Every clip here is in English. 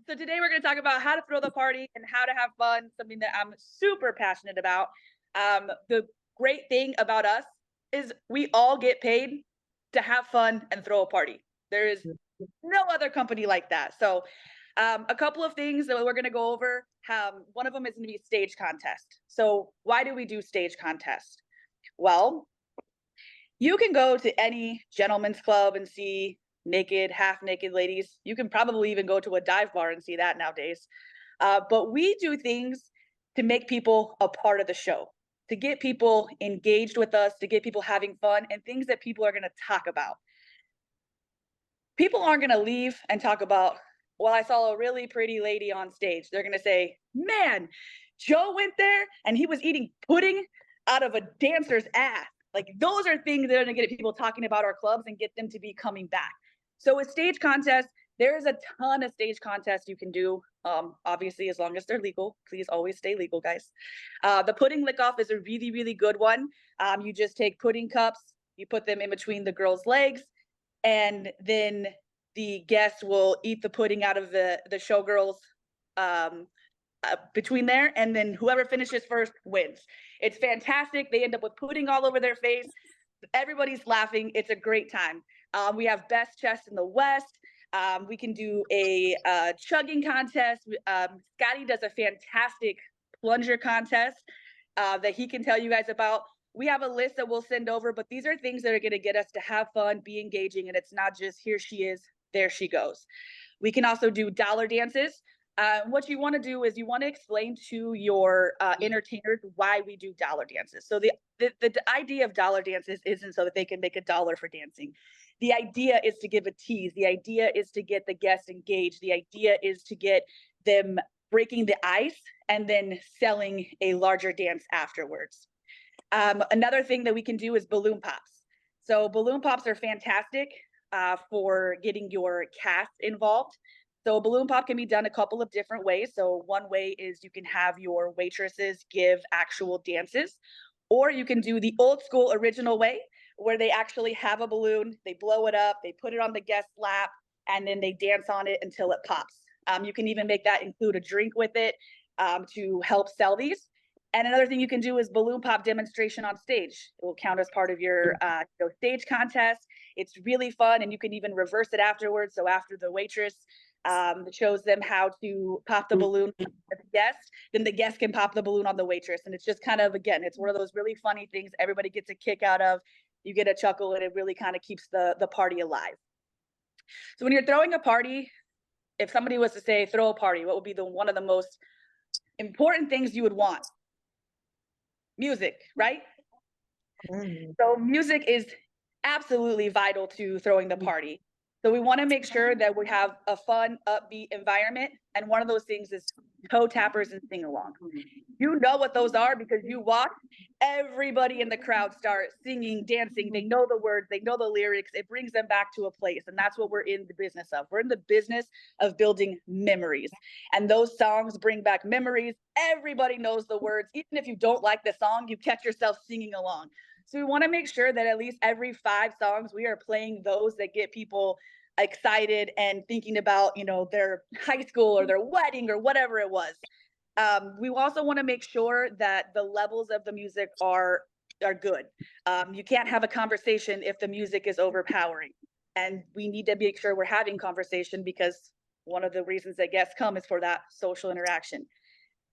So today we're going to talk about how to throw the party and how to have fun, something that I'm super passionate about. The great thing about us is we all get paid to have fun and throw a party. There is no other company like that. So, a couple of things that we're going to go over. One of them is going to be stage contest. So, why do we do stage contest? Well, you can go to any gentleman's club and see naked, half naked ladies. You can probably even go to a dive bar and see that nowadays. But we do things to make people a part of the show, to get people engaged with us, to get people having fun, and things that people are going to talk about. People aren't going to leave and talk about, well, I saw a really pretty lady on stage. They're going to say, man, Joe went there and he was eating pudding out of a dancer's ass. Like those are things that are going to get people talking about our clubs and get them to be coming back. So with stage contests, there is a ton of stage contests you can do. Obviously, as long as they're legal, please always stay legal, guys. The pudding lick off is a really, really good one. You just take pudding cups, you put them in between the girl's legs, and then the guest will eat the pudding out of the showgirls between there, and then whoever finishes first wins. It's fantastic. They end up with pudding all over their face. Everybody's laughing. It's a great time. We have best chest in the West. We can do a chugging contest. Scotty does a fantastic plunger contest that he can tell you guys about. We have a list that we'll send over, but these are things that are going to get us to have fun, be engaging, and it's not just here she is, there she goes. We can also do dollar dances. What you want to do is you want to explain to your entertainers why we do dollar dances. So the idea of dollar dances isn't so that they can make $1 for dancing. The idea is to give a tease. The idea is to get the guests engaged. The idea is to get them breaking the ice and then selling a larger dance afterwards. Another thing that we can do is balloon pops. So balloon pops are fantastic for getting your cast involved. So a balloon pop can be done a couple of different ways. So one way is you can have your waitresses give actual dances, or you can do the old school original way where they actually have a balloon, they blow it up, they put it on the guest's lap, and then they dance on it until it pops. You can even make that include a drink with it to help sell these. And another thing you can do is balloon pop demonstration on stage. It will count as part of your stage contest. It's really fun, and you can even reverse it afterwards. So after the waitress shows them how to pop the balloon on the guest, then the guest can pop the balloon on the waitress. And it's just kind of, again, it's one of those really funny things everybody gets a kick out of. You get a chuckle, and it really kind of keeps the party alive. So when you're throwing a party, if somebody was to say throw a party, what would be one of the most important things you would want? Music, right? So music is absolutely vital to throwing the party. So we want to make sure that we have a fun, upbeat environment. And one of those things is toe tappers and sing along. You know what those are because you walk, everybody in the crowd starts singing, dancing. They know the words, they know the lyrics. It brings them back to a place. And that's what we're in the business of. We're in the business of building memories. And those songs bring back memories. Everybody knows the words. Even if you don't like the song, you catch yourself singing along. So we want to make sure that at least every 5 songs, we are playing those that get people excited and thinking about, their high school or their wedding or whatever it was. We also want to make sure that the levels of the music are good. You can't have a conversation if the music is overpowering. And we need to make sure we're having conversation because one of the reasons that guests come is for that social interaction.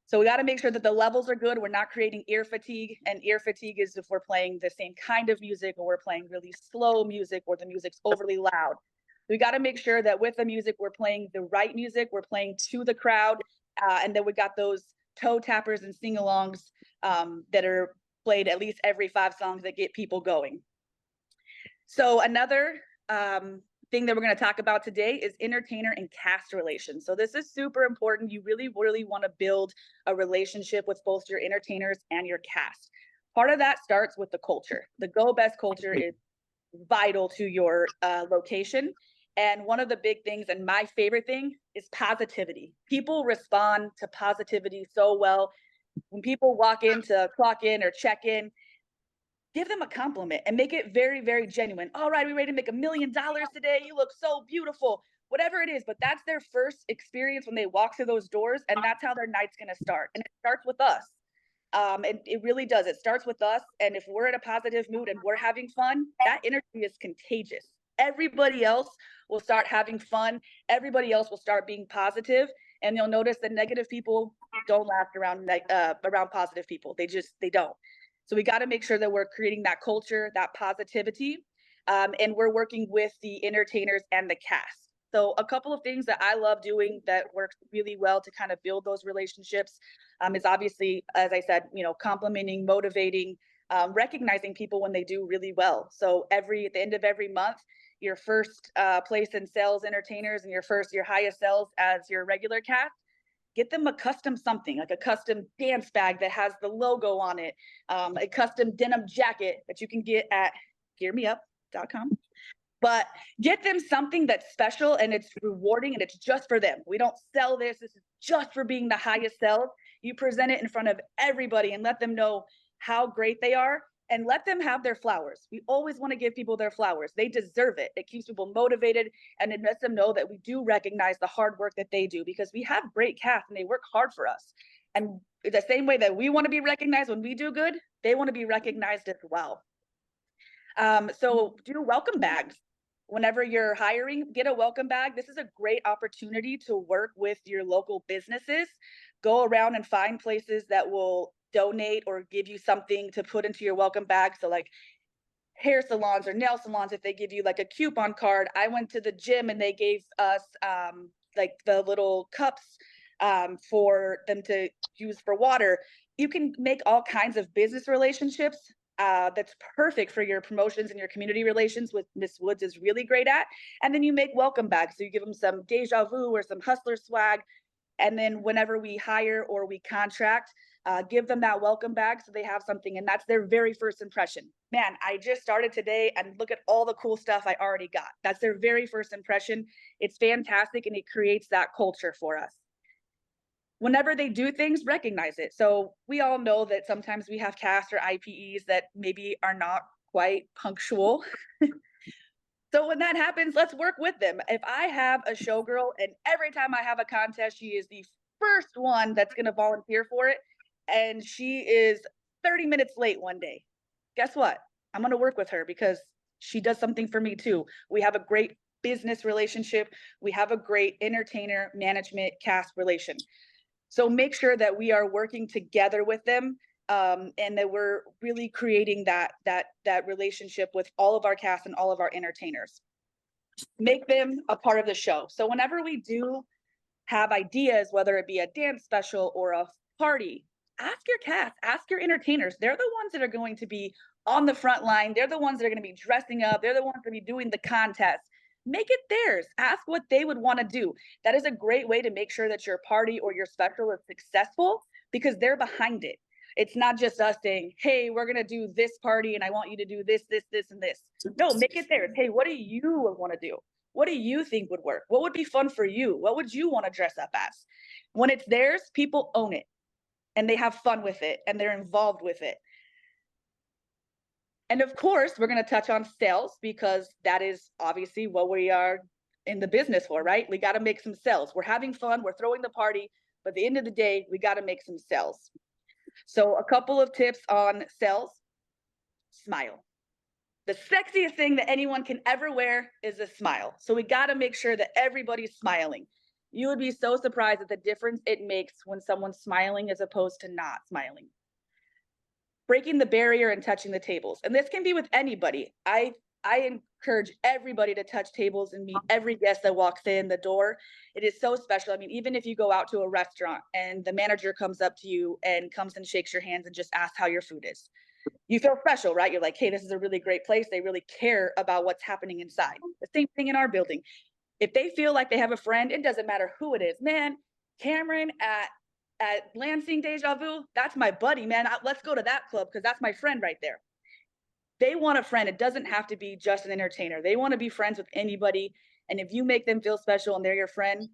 So we got to make sure that the levels are good. We're not creating ear fatigue. And ear fatigue is if we're playing the same kind of music or we're playing really slow music or the music's overly loud. We got to make sure that with the music, we're playing the right music. We're playing to the crowd. And then we got those toe tappers and sing-alongs that are played at least every 5 songs that get people going. So another thing that we're going to talk about today is entertainer and cast relations. So this is super important. You really, really want to build a relationship with both your entertainers and your cast. Part of that starts with the culture. The Go Best culture is vital to your location. And one of the big things, and my favorite thing, is positivity. People respond to positivity so well. When people walk in to clock in or check in, give them a compliment and make it very, very genuine. All right, we ready to make $1 million today? You look so beautiful. whatever it is, but that's their first experience when they walk through those doors, and that's how their night's going to start. And it starts with us. And it really does. It starts with us. And if we're in a positive mood and we're having fun, that energy is contagious. Everybody else will start having fun. Everybody else will start being positive, and you'll notice that negative people don't last around positive people. They don't. So we got to make sure that we're creating that culture, that positivity, and we're working with the entertainers and the cast. So a couple of things that I love doing that works really well to kind of build those relationships is obviously, as I said, complimenting, motivating, recognizing people when they do really well. So at the end of every month, your first place in sales entertainers and your highest sales as your regular cast, get them a custom something, like a custom dance bag that has the logo on it, a custom denim jacket that you can get at gearmeup.com. But get them something that's special and it's rewarding and it's just for them. We don't sell this. This is just for being the highest sales. You present it in front of everybody and let them know how great they are, and let them have their flowers. We always want to give people their flowers. They deserve it. It keeps people motivated, and it lets them know that we do recognize the hard work that they do, because we have great cast and they work hard for us. And the same way that we want to be recognized when we do good, they want to be recognized as well. So do welcome bags. Whenever you're hiring, get a welcome bag. This is a great opportunity to work with your local businesses. Go around and find places that will donate or give you something to put into your welcome bag. So like hair salons or nail salons, if they give you like a coupon card. I went to the gym and they gave us like the little cups for them to use for water. You can make all kinds of business relationships. That's perfect for your promotions and your community relations, with Miss Woods is really great at. And then you make welcome bags. So you give them some Deja Vu or some Hustler swag. And then whenever we hire or we contract, give them that welcome bag so they have something. And that's their very first impression. Man, I just started today and look at all the cool stuff I already got. That's their very first impression. It's fantastic, and it creates that culture for us. Whenever they do things, recognize it. So we all know that sometimes we have cast or IPEs that maybe are not quite punctual. So when that happens, let's work with them. If I have a showgirl and every time I have a contest, she is the first one that's going to volunteer for it, and she is 30 minutes late one day, guess what? I'm going to work with her because she does something for me too. We have a great business relationship. We have a great entertainer management cast relation. So make sure that we are working together with them, and that we're really creating that relationship with all of our cast and all of our entertainers. Make them a part of the show. So whenever we do have ideas, whether it be a dance special or a party, ask your cast, ask your entertainers. They're the ones that are going to be on the front line. They're the ones that are going to be dressing up. They're the ones that are going to be doing the contest. Make it theirs. Ask what they would want to do. That is a great way to make sure that your party or your special is successful, because they're behind it. It's not just us saying, hey, we're going to do this party and I want you to do this, this, this, and this. No, make it theirs. Hey, what do you want to do? What do you think would work? What would be fun for you? What would you want to dress up as? When it's theirs, people own it and they have fun with it and they're involved with it. And of course, we're going to touch on sales, because that is obviously what we are in the business for, right? We got to make some sales. We're having fun. We're throwing the party. But at the end of the day, we got to make some sales. So a couple of tips on sales. Smile. The sexiest thing that anyone can ever wear is a smile. So we got to make sure that everybody's smiling. You would be so surprised at the difference it makes when someone's smiling as opposed to not smiling. Breaking the barrier and touching the tables. And this can be with anybody. I encourage everybody to touch tables and meet every guest that walks in the door. It is so special. I mean, even if you go out to a restaurant and the manager comes up to you and comes and shakes your hands and just asks how your food is, you feel special, right? You're like, hey, this is a really great place. They really care about what's happening inside. The same thing in our building. If they feel like they have a friend, it doesn't matter who it is. Man, Cameron at Lansing Deja Vu, that's my buddy, man. Let's go to that club because that's my friend right there. They want a friend. It doesn't have to be just an entertainer. They want to be friends with anybody. And if you make them feel special and they're your friend,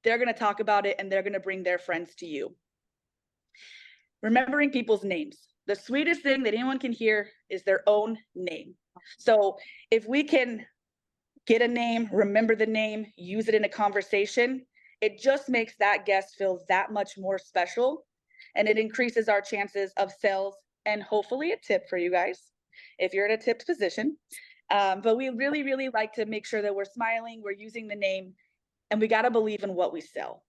they're going to talk about it and they're going to bring their friends to you. Remembering people's names. The sweetest thing that anyone can hear is their own name. So if we can get a name, remember the name, use it in a conversation. It just makes that guest feel that much more special, and it increases our chances of sales and hopefully a tip for you guys if you're in a tipped position. But we really, really like to make sure that we're smiling, we're using the name, and we got to believe in what we sell.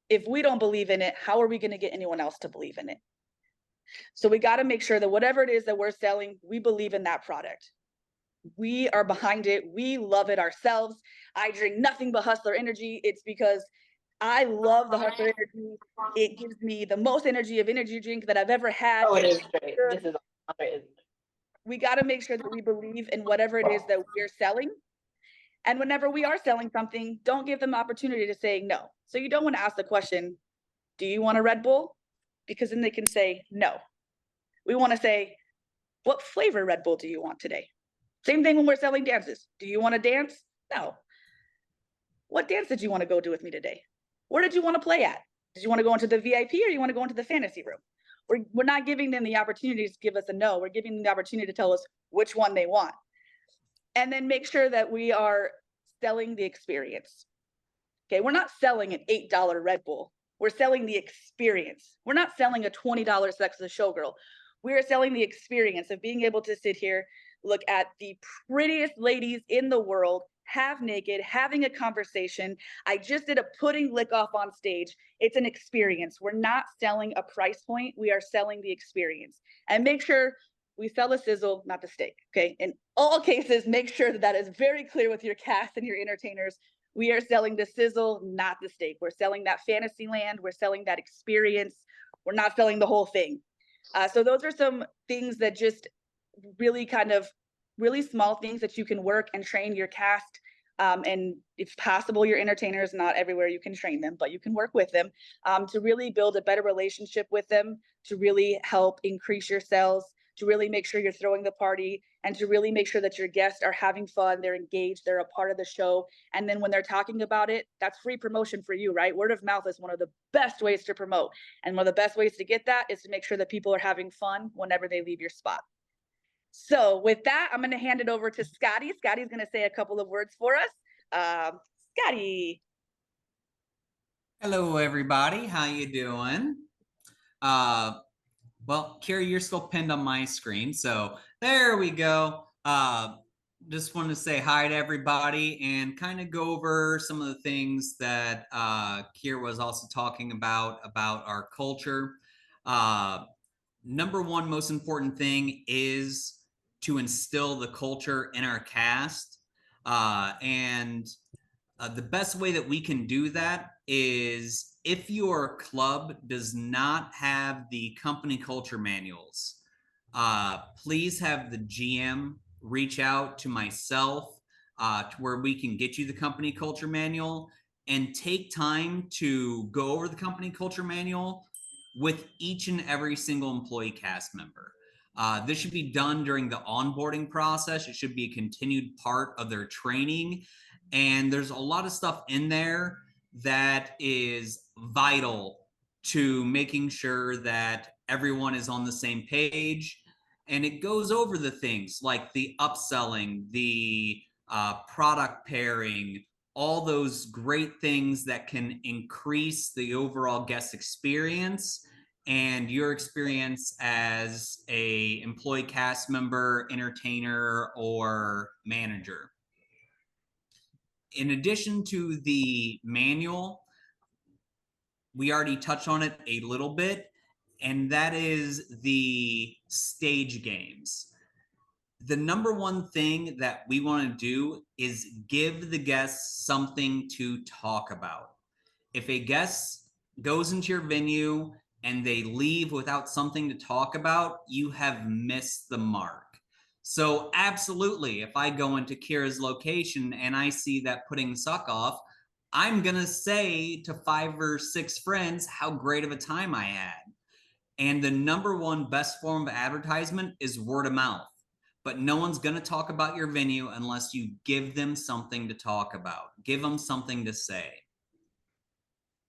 If we don't believe in it, how are we going to get anyone else to believe in it? So we got to make sure that whatever it is that we're selling, we believe in that product. We are behind it. We love it ourselves. I drink nothing but Hustler Energy. It's because I love the Hustler Energy. It gives me the most energy of energy drink that I've ever had. Oh, it is great. This is We got to make sure that we believe in whatever it is that we're selling. And whenever we are selling something, don't give them opportunity to say no. So you don't want to ask the question, do you want a Red Bull? Because then they can say no. We want to say, what flavor Red Bull do you want today? Same thing when we're selling dances. Do you want to dance? No. What dance did you want to go do with me today? Where did you want to play at? Did you want to go into the VIP or you want to go into the fantasy room? We're not giving them the opportunity to give us a no. We're giving them the opportunity to tell us which one they want. And then make sure that we are selling the experience. Okay, we're not selling an $8 Red Bull. We're selling the experience. We're not selling a $20 Sex as a Showgirl. We are selling the experience of being able to sit here, look at the prettiest ladies in the world, half naked, having a conversation. I just did a pudding lick off on stage. It's an experience. We're not selling a price point. We are selling the experience. And make sure we sell the sizzle, not the steak. Okay. In all cases, make sure that that is very clear with your cast and your entertainers. We are selling the sizzle, not the steak. We're selling that fantasy land. We're selling that experience. We're not selling the whole thing. So those are some things that just really kind of really small things that you can work and train your cast. And if possible, your entertainers, not everywhere you can train them, but you can work with them to really build a better relationship with them, to really help increase your sales, to really make sure you're throwing the party, and to really make sure that your guests are having fun, they're engaged, they're a part of the show. And then when they're talking about it, that's free promotion for you, right? Word of mouth is one of the best ways to promote. And one of the best ways to get that is to make sure that people are having fun whenever they leave your spot. So with that, I'm going to hand it over to Scotty. Scotty's going to say a couple of words for us. Scotty. Hello, everybody. How you doing? Well, Kira, you're still pinned on my screen, so there we go. Just want to say hi to everybody and kind of go over some of the things that Kira was also talking about our culture. Number one most important thing is to instill the culture in our cast. And the best way that we can do that is if your club does not have the company culture manuals, please have the GM reach out to myself to where we can get you the company culture manual and take time to go over the company culture manual with each and every single employee cast member. This should be done during the onboarding process. It should be a continued part of their training. And there's a lot of stuff in there that is vital to making sure that everyone is on the same page. And it goes over the things like the upselling, the product pairing, all those great things that can increase the overall guest experience and your experience as a employee cast member, entertainer, or manager. In addition to the manual, we already touched on it a little bit, and that is the stage games. The number one thing that we want to do is give the guests something to talk about. If a guest goes into your venue and they leave without something to talk about, you have missed the mark. So absolutely, if I go into Kira's location and I see that pudding suck off, I'm going to say to 5 or 6 friends how great of a time I had. And the number one best form of advertisement is word of mouth. But no one's going to talk about your venue unless you give them something to talk about. Give them something to say.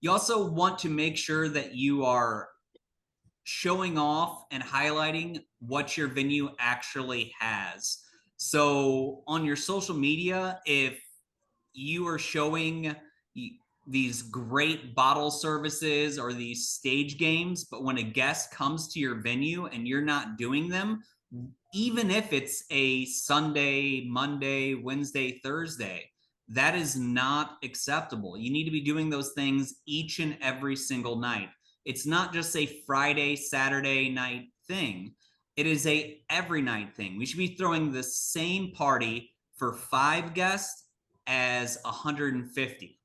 You also want to make sure that you are showing off and highlighting what your venue actually has. So on your social media, if you are showing these great bottle services or these stage games, but when a guest comes to your venue and you're not doing them, even if it's a Sunday, Monday, Wednesday, Thursday, that is not acceptable. You need to be doing those things each and every single night. It's not just a Friday, Saturday night thing. It is a every night thing. We should be throwing the same party for 5 guests as 150.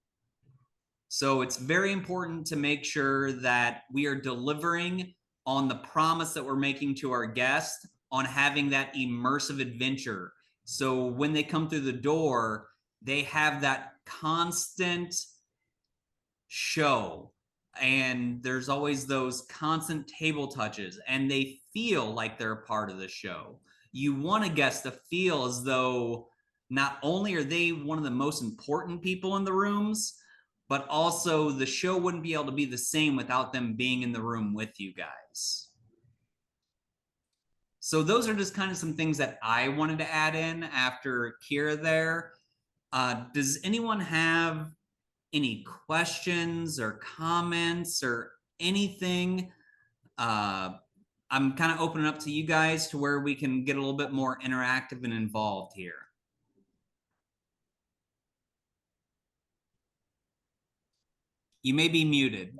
So it's very important to make sure that we are delivering on the promise that we're making to our guests on having that immersive adventure. So when they come through the door, they have that constant show, and there's always those constant table touches, and they feel like they're a part of the show. You want a guest to feel as though not only are they one of the most important people in the rooms, but also the show wouldn't be able to be the same without them being in the room with you guys. So those are just kind of some things that I wanted to add in after Kira there. Does anyone have any questions or comments or anything? I'm kind of opening up to you guys to where we can get a little bit more interactive and involved here. You may be muted.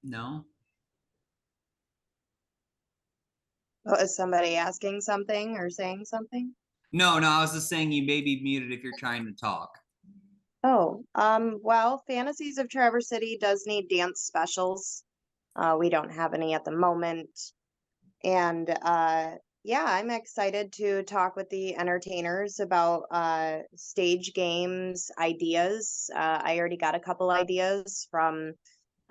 No? Oh, is somebody asking something or saying something? No, I was just saying you may be muted if you're trying to talk. Oh, well, Fantasies of Traverse City does need dance specials. We don't have any at the moment. And yeah, I'm excited to talk with the entertainers about stage games ideas. I already got a couple ideas from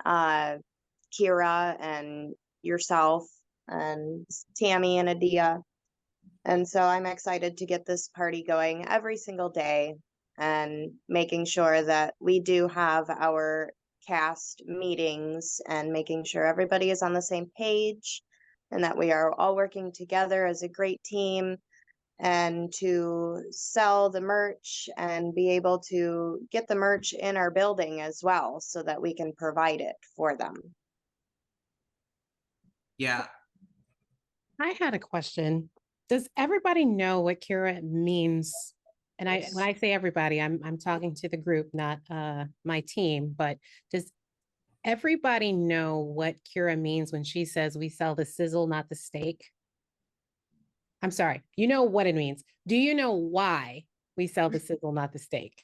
Kira and yourself and Tammy and Adia. And so I'm excited to get this party going every single day and making sure that we do have our cast meetings and making sure everybody is on the same page and that we are all working together as a great team and to sell the merch and be able to get the merch in our building as well so that we can provide it for them. Yeah. I had a question. Does everybody know what Kira means? And when I say everybody, I'm talking to the group, not my team, but does everybody know what Kira means when she says we sell the sizzle, not the steak? I'm sorry. You know what it means. Do you know why we sell the sizzle, not the steak?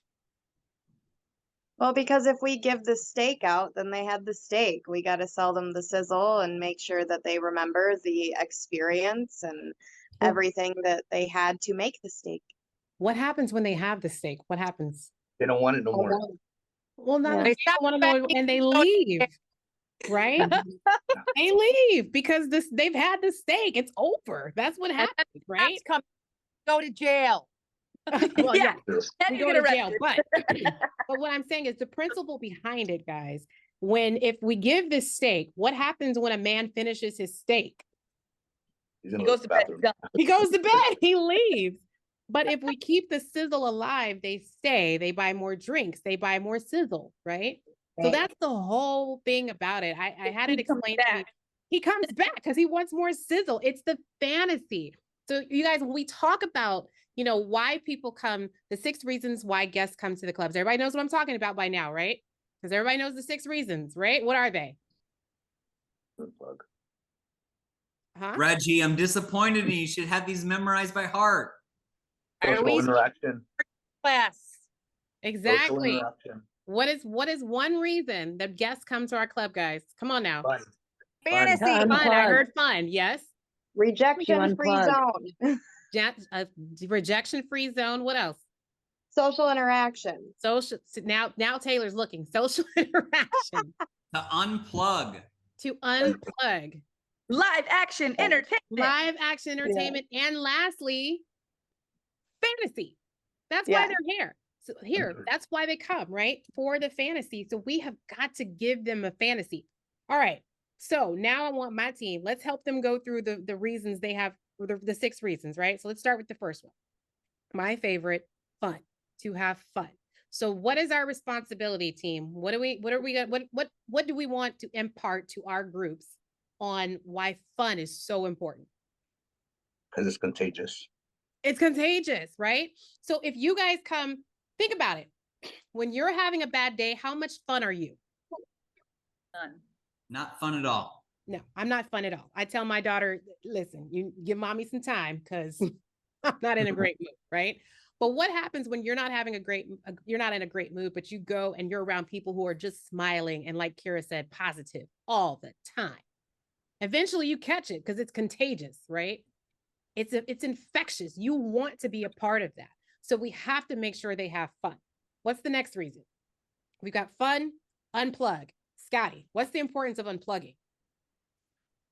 Well, because if we give the steak out, then they had the steak. We got to sell them the sizzle and make sure that they remember the experience and everything that they had to make the steak. What happens when they have the steak? What happens? They don't want it no more. Well, not Yeah. they don't want to know, and they leave, right? They leave because they've had the steak. It's over. That's what happens, right? Go to jail. Well, yeah, Yes. Then we you go get to jail. arrested. But what I'm saying is the principle behind it, guys. If we give this steak, what happens when a man finishes his steak? He's He in goes the to bed. bathroom. He goes to bed. He leaves. But if we keep the sizzle alive, they stay. They buy more drinks. They buy more sizzle, right? So that's the whole thing about it. I had it He comes explained to me. back. He comes back because he wants more sizzle. It's the fantasy. So you guys, when we talk about, why people come, the 6 reasons why guests come to the clubs, everybody knows what I'm talking about by now, right? Because everybody knows the 6 reasons, right? What are they? Plug. Huh? Reggie, I'm disappointed in you. You should have these memorized by heart. Social interaction. Class. Social Exactly. interaction. What is one reason that guests come to our club, guys? Come on now. Fun. Fantasy. Fun. I Unplug. heard fun. Yes. Rejection-free zone. Rejection-free zone. What else? Social interaction. Social. Now Taylor's looking. Social interaction. To unplug. To unplug. Live action entertainment. Live action entertainment. And lastly, fantasy. That's why they're here. So that's why they come, right? For the fantasy. So we have got to give them a fantasy. All right. So now I want my team. Let's help them go through the reasons they have, the 6 reasons, right? So let's start with the first one. My favorite, fun, to have fun. So what is our responsibility, team? What are we what do we want to impart to our groups on why fun is so important? Because it's contagious. It's contagious, right? So if you guys come, think about it. When you're having a bad day, how much fun are you? None. Not fun at all. No, I'm not fun at all. I tell my daughter, listen, you give mommy some time because I'm not in a great mood, right? But what happens when you're not having you're not in a great mood, but you go and you're around people who are just smiling and, like Kira said, positive all the time? Eventually you catch it because it's contagious, right? It's infectious. You want to be a part of that. So we have to make sure they have fun. What's the next reason? We've got fun, unplug. Scotty, what's the importance of unplugging?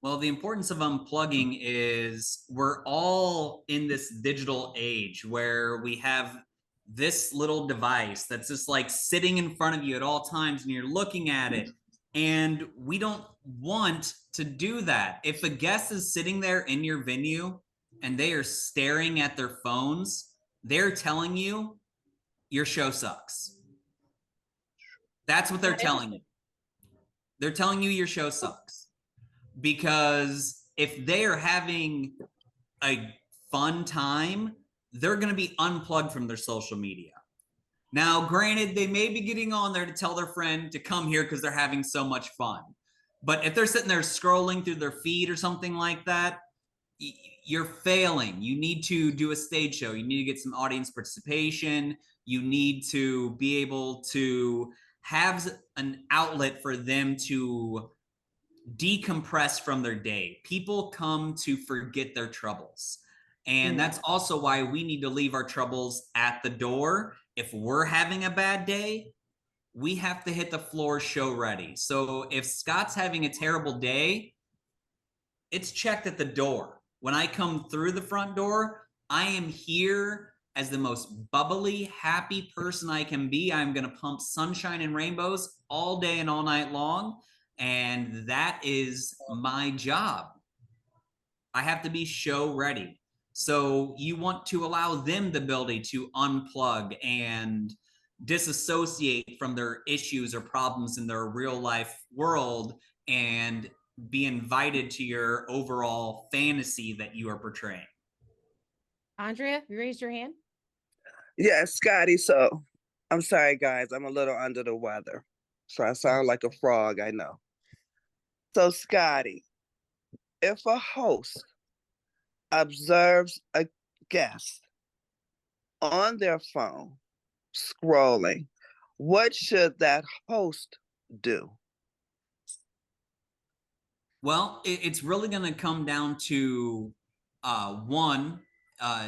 Well, the importance of unplugging is we're all in this digital age where we have this little device that's just like sitting in front of you at all times and you're looking at it. And we don't want to do that. If a guest is sitting there in your venue and they are staring at their phones, they're telling you your show sucks. That's what they're telling you. They're telling you your show sucks. Because if they are having a fun time, they're going to be unplugged from their social media. Now, granted, they may be getting on there to tell their friend to come here because they're having so much fun. But if they're sitting there scrolling through their feed or something like that, you're failing. You need to do a stage show. You need to get some audience participation. You need to be able to have an outlet for them to decompress from their day. People come to forget their troubles. And that's also why we need to leave our troubles at the door. If we're having a bad day, we have to hit the floor show ready. So if Scott's having a terrible day, it's checked at the door. When I come through the front door, I am here as the most bubbly, happy person I can be. I'm going to pump sunshine and rainbows all day and all night long. And that is my job. I have to be show ready. So you want to allow them the ability to unplug and disassociate from their issues or problems in their real life world and be invited to your overall fantasy that you are portraying. Andrea, you raised your hand? Yeah, Scotty. So I'm sorry, guys. I'm a little under the weather. So I sound like a frog, I know. So, Scotty, if a host observes a guest on their phone scrolling, what should that host do? Well, it's really going to come down to one,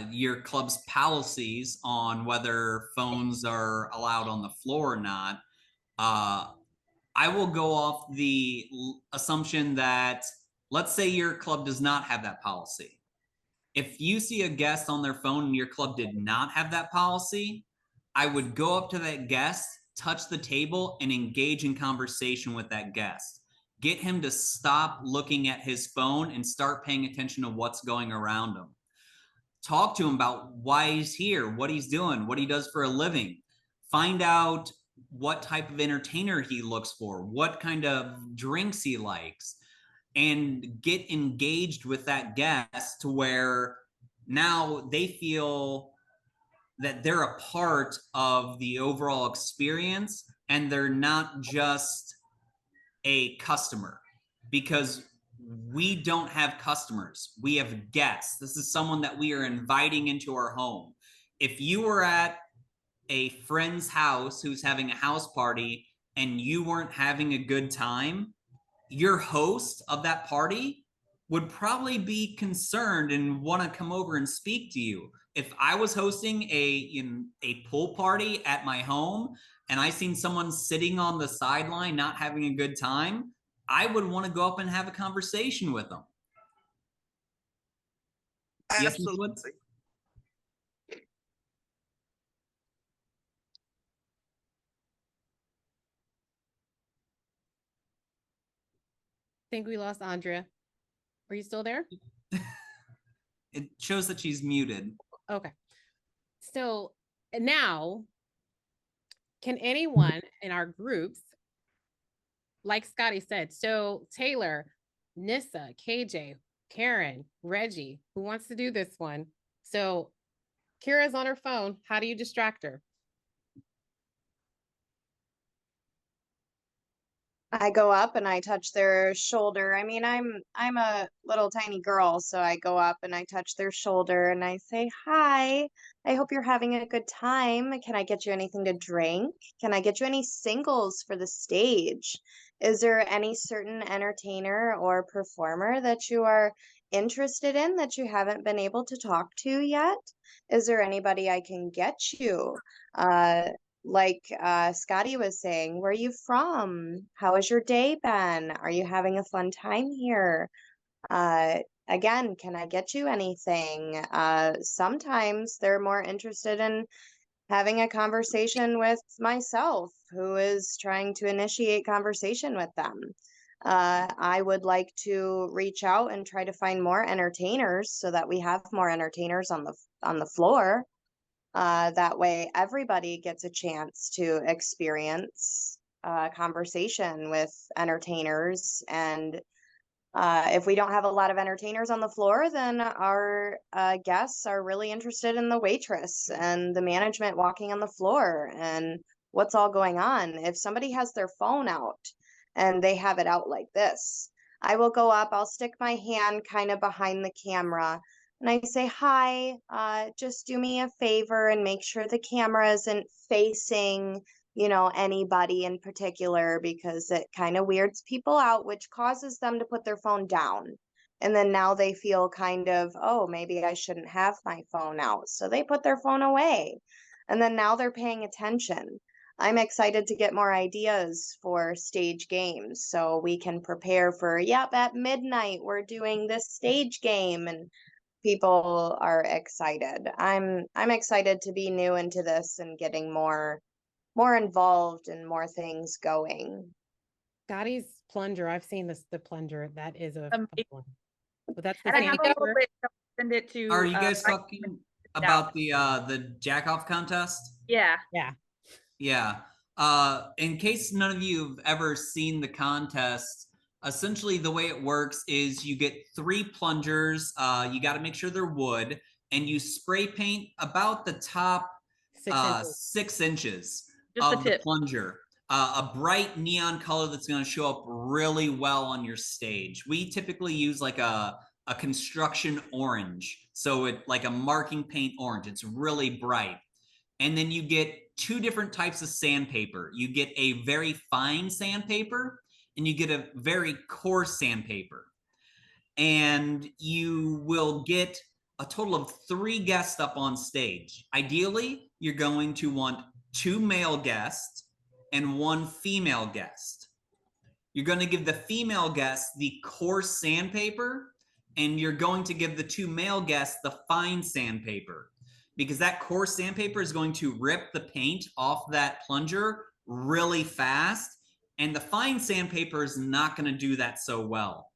your club's policies on whether phones are allowed on the floor or not. I will go off the assumption that, let's say your club does not have that policy. If you see a guest on their phone and your club did not have that policy, I would go up to that guest, touch the table, and engage in conversation with that guest. Get him to stop looking at his phone and start paying attention to what's going around him. Talk to him about why he's here, what he's doing, what he does for a living. Find out what type of entertainer he looks for, what kind of drinks he likes, and get engaged with that guest to where now they feel that they're a part of the overall experience and they're not just a customer, because we don't have customers. We have guests. This is someone that we are inviting into our home. If you were at a friend's house who's having a house party and you weren't having a good time, your host of that party would probably be concerned and want to come over and speak to you. If I was hosting a pool party at my home and I seen someone sitting on the sideline not having a good time, I would want to go up and have a conversation with them. Yes, Ms. Woods? Absolutely. think we lost Andrea. Are you still there? It shows that she's muted. Okay. So now, can anyone in our groups, like Scotty said, so Taylor, Nissa, KJ, Karen, Reggie, who wants to do this one? So Kira's on her phone. How do you distract her? I go up and I touch their shoulder. I mean, I'm a little tiny girl, so I go up and I touch their shoulder and I say, "Hi, I hope you're having a good time. Can I get you anything to drink? Can I get you any singles for the stage? Is there any certain entertainer or performer that you are interested in that you haven't been able to talk to yet? Is there anybody I can get you? Like Scotty was saying, where are you from? How has your day been? Are you having a fun time here? Again, can I get you anything? Sometimes they're more interested in having a conversation with myself, who is trying to initiate conversation with them. I would like to reach out and try to find more entertainers so that we have more entertainers on the floor. That way, everybody gets a chance to experience conversation with entertainers. And if we don't have a lot of entertainers on the floor, then our guests are really interested in the waitress and the management walking on the floor and what's all going on. If somebody has their phone out and they have it out like this, I will go up, I'll stick my hand kind of behind the camera and I say, "Hi, just do me a favor and make sure the camera isn't facing, anybody in particular because it kind of weirds people out, which causes them to put their phone down. And then now they feel kind of, oh, maybe I shouldn't have my phone out." So they put their phone away. And then now they're paying attention. I'm excited to get more ideas for stage games so we can prepare for, yep, at midnight, we're doing this stage game. And people are excited. I'm excited to be new into this and getting more involved and more things going. Scotty's plunger. I've seen the plunger. That is a fun one. But that's the And I have a little sandpaper. list. I'll send it to. Are you guys Mike. talking about the jack off contest? Yeah. Yeah. Yeah. In case none of you have ever seen the contest, essentially the way it works is you get 3 plungers. You got to make sure they're wood, and you spray paint about the top 6 inches. 6 inches Just the of the tip. plunger. A bright neon color that's going to show up really well on your stage. We typically use like a construction orange, so it like a marking paint orange. It's really bright. And then you get 2 different types of sandpaper. You get a very fine sandpaper and you get a very coarse sandpaper. And you will get a total of 3 guests up on stage. Ideally, you're going to want 2 male guests and 1 female guest. You're going to give the female guest the coarse sandpaper, and you're going to give the 2 male guests the fine sandpaper, because that coarse sandpaper is going to rip the paint off that plunger really fast, and the fine sandpaper is not going to do that so well.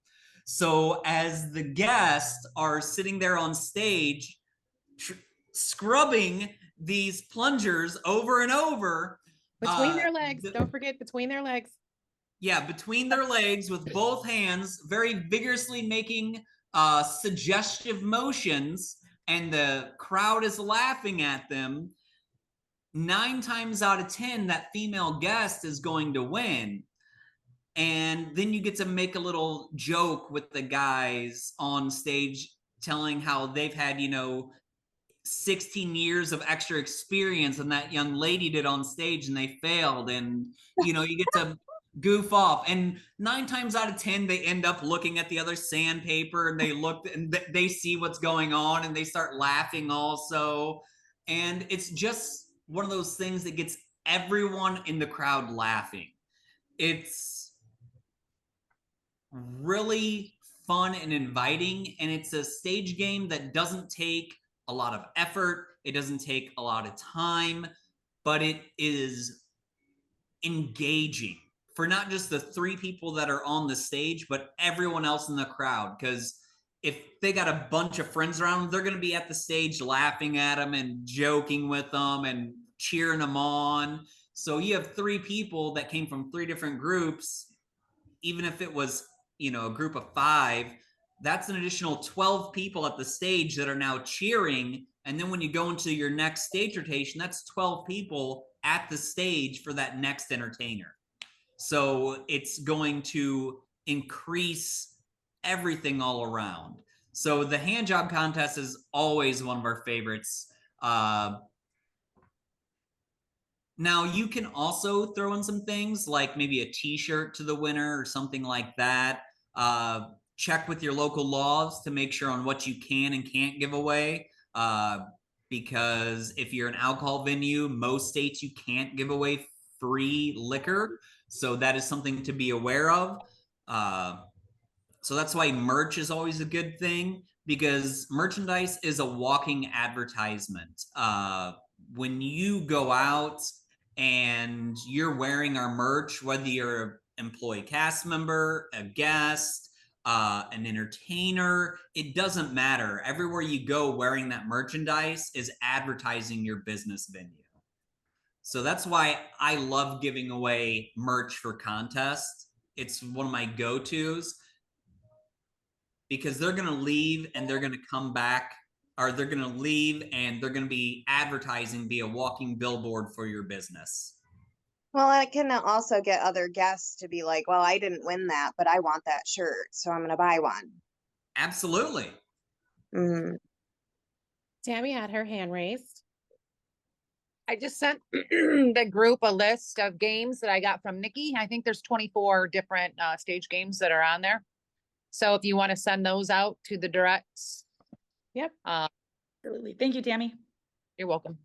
So as the guests are sitting there on stage scrubbing these plungers over and over, Between their legs. Don't forget, between their legs. Yeah, between their legs with both hands, very vigorously making suggestive motions, and the crowd is laughing at them. 9 times out of 10, that female guest is going to win. And then you get to make a little joke with the guys on stage, telling how they've had, 16 years of extra experience than that young lady did on stage and they failed. And, you get to goof off. And 9 times out of 10, they end up looking at the other sandpaper and they look and they see what's going on and they start laughing also. And it's just one of those things that gets everyone in the crowd laughing. It's really fun and inviting, and it's a stage game that doesn't take a lot of effort. It doesn't take a lot of time, but it is engaging for not just the 3 people that are on the stage, but everyone else in the crowd. Because if they got a bunch of friends around, they're going to be at the stage laughing at them and joking with them and cheering them on. So you have 3 people that came from 3 different groups. Even if it was, a group of 5, that's an additional 12 people at the stage that are now cheering. And then when you go into your next stage rotation, that's 12 people at the stage for that next entertainer. So it's going to increase everything all around. So the hand job contest is always one of our favorites. Now you can also throw in some things like maybe a t-shirt to the winner or something like that. Check with your local laws to make sure on what you can and can't give away. Because if you're an alcohol venue, most states you can't give away free liquor. So that is something to be aware of. So that's why merch is always a good thing, because merchandise is a walking advertisement. When you go out and you're wearing our merch, whether you're an employee cast member, a guest, an entertainer, it doesn't matter. Everywhere you go wearing that merchandise is advertising your business venue. So that's why I love giving away merch for contests. It's one of my go-tos, because they're going to leave and they're going to come back, or they're going to leave and they're going to be advertising, be a walking billboard for your business. Well, I can also get other guests to be like, well, I didn't win that, but I want that shirt, so I'm going to buy one. Absolutely. Mm. Tammy had her hand raised. I just sent the group a list of games that I got from Nikki. I think there's 24 different stage games that are on there. So if you want to send those out to the directs. Yep. Absolutely. Thank you, Tammy. You're welcome.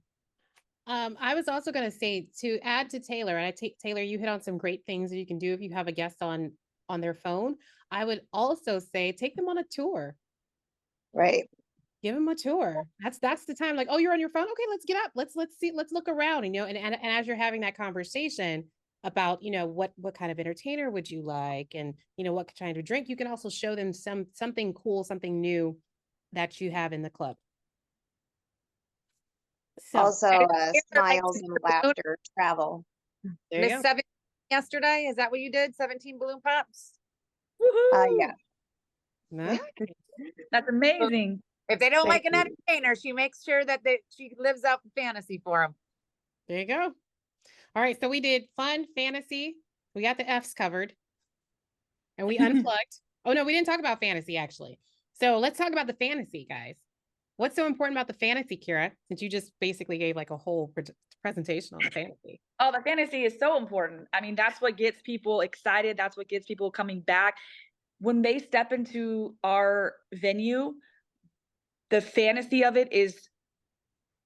I was also going to say, to add to Taylor, and Taylor, you hit on some great things that you can do if you have a guest on their phone. I would also say, take them on a tour. Right. Give them a tour. That's the time. Like, oh, you're on your phone. Okay, let's get up. Let's see. Let's look around. And as you're having that conversation about, what kind of entertainer would you like, and what kind of drink, you can also show them something cool, something new that you have in the club. So Also, like smiles and laughter travel. there you Miss go. 17 yesterday. Is that what you did? 17 balloon pops? Woohoo! Yeah. Nice. That's amazing. If they don't like Thank an you. entertainer, she makes sure that she lives out fantasy for them. There you go. All right, so we did fun, fantasy. We got the F's covered, and we unplugged. Oh no, we didn't talk about fantasy actually. So let's talk about the fantasy, guys. What's so important about the fantasy, Kira? Since you just basically gave like a whole presentation on the fantasy. Oh, the fantasy is so important. I mean, that's what gets people excited. That's what gets people coming back. When they step into our venue, the fantasy of it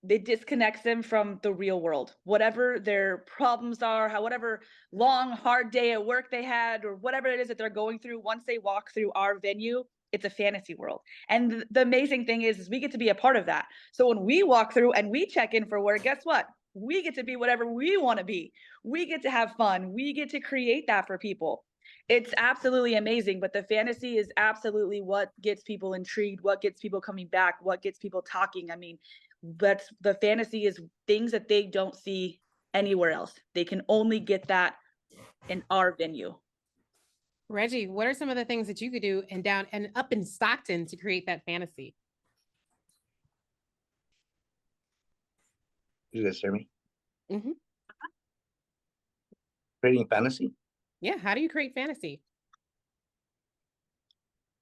disconnects them from the real world. Whatever their problems are, whatever long, hard day at work they had, or whatever it is that they're going through, once they walk through our venue, it's a fantasy world. And the amazing thing is we get to be a part of that. So when we walk through and we check in for work, guess what? We get to be whatever we want to be. We get to have fun. We get to create that for people. It's absolutely amazing, but the fantasy is absolutely what gets people intrigued, what gets people coming back, what gets people talking. I mean, that's the fantasy is things that they don't see anywhere else. They can only get that in our venue. Reggie, what are some of the things that you could do down and up in Stockton to create that fantasy? You guys hear me? Mm-hmm. Creating fantasy? Yeah, how do you create fantasy?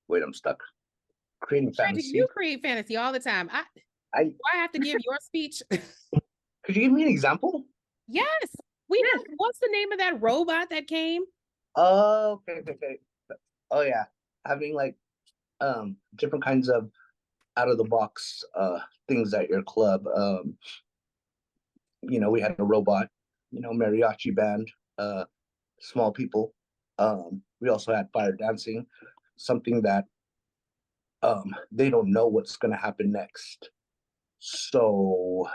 Wait, I'm stuck. Creating Reggie, fantasy. you create fantasy all the time. Do I have to give your speech? Could you give me an example? Yes. What's the name of that robot that came? Oh, okay. Oh yeah. Having like different kinds of out of the box things at your club. We had a robot, mariachi band, small people. We also had fire dancing, something that they don't know what's gonna happen next. So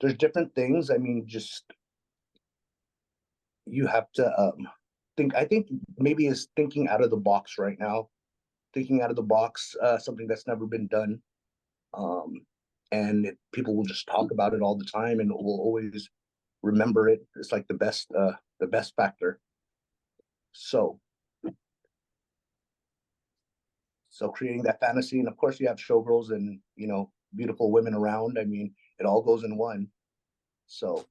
there's different things. I mean, just you have to I think maybe is thinking out of the box right now. Thinking out of the box, something that's never been done. And people will just talk about it all the time and will always remember it. It's like the best factor. So creating that fantasy, and of course you have showgirls and, you know, beautiful women around. I mean, it all goes in one. So